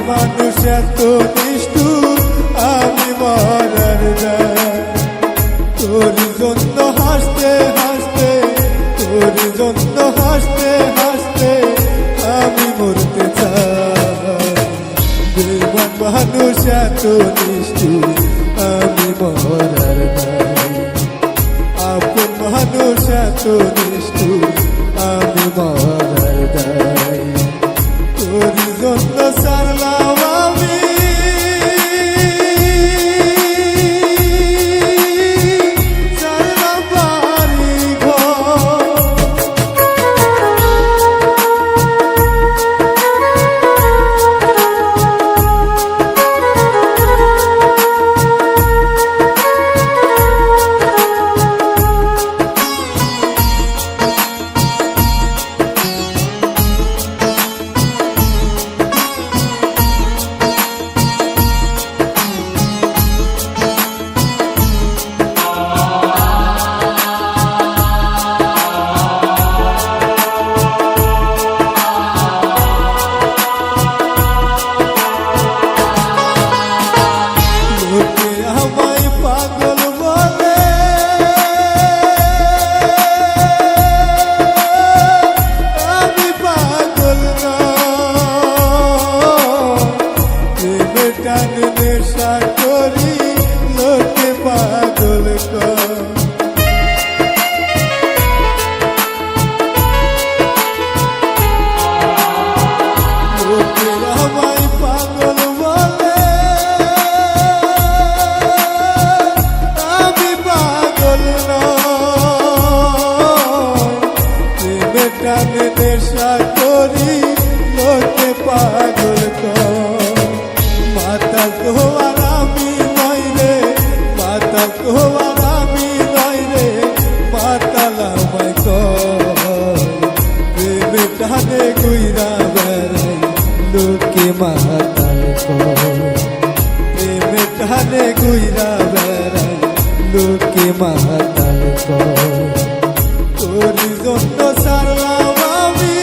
মানুষ এত নিষ্ঠুর আমি মরার দায়। তোর জন্য হাসতে হাসতে, তোর জন্য হাসতে হাসতে আমি মরতে চাই। বেঈমান মানুষ এত নিষ্ঠুর আমি মরার দায়। আপন মানুষ এত নিষ্ঠুর আমি মরার দায়। তোর জন্য সারলাম আমি সারলাম বাড়ি ঘর। নেশা করি লোকে পাগল কর। লোকে আমায় পাগল বলে আমি পাগল নই। টানে নেশা করি লোকে পাগল কর। মাতাল তো আর আমি নই রে, মাতাল তো আর আমি নই রে, মাতাল আমায় কয়। প্রেমে টানে ঘুইরা বেড়াই লোকে মাতাল কয়। প্রেমে টানে ঘুইরা বেড়াই লোকে মাতাল কয়। তোর জন্য সারলাম আমি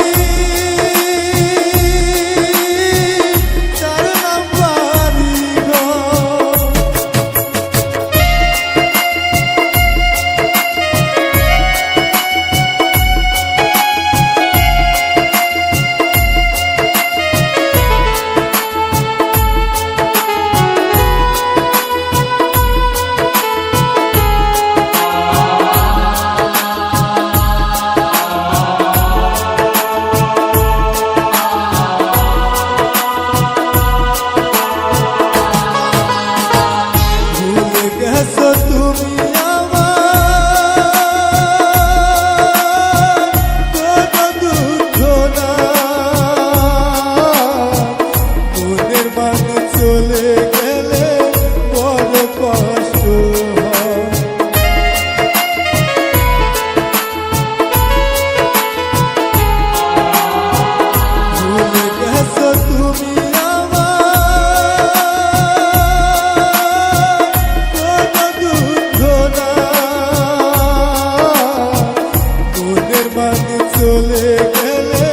চলে গেলে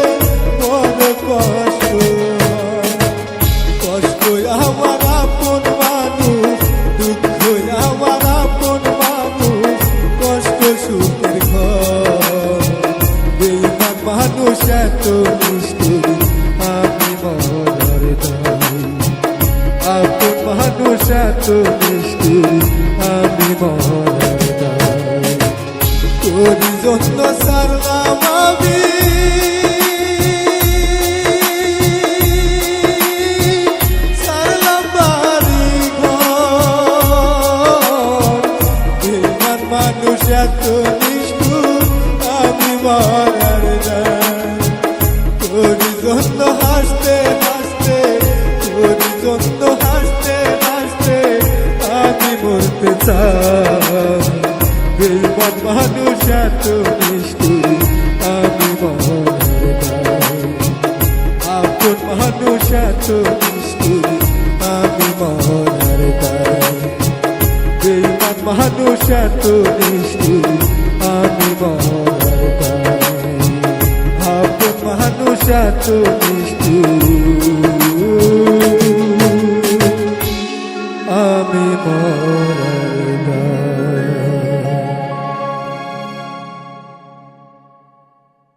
বড় কষ্ট। কষ্ট আমার আপন মানুষ, দুঃখ আমার আপন মানুষ, কষ্ট সুখের ঘর। বেঈমান মানুষ এত নিষ্ঠুর আমি মরার দায়। আপন মানুষ এত নিষ্ঠুর আমি মরার দায়। তোর জন্য সারলাম আমি সারলাম বাড়ি ঘর। বেঈমান মানুষ এত নিষ্ঠুর আমি মরার দায়। তোর জন্য হাসতে হাসতে, তোর জন্য হাসতে হাসতে আমি মরতে চাই। বেঈমান মানুষ এত নিষ্ঠুর আমি মরার দায়। আপন মানুষ এত নিষ্ঠুর আমি মরার দায়। বেঈমান মানুষ এত নিষ্ঠুর আমি মরার দায়। আপন মানুষ এত নিষ্ঠুর।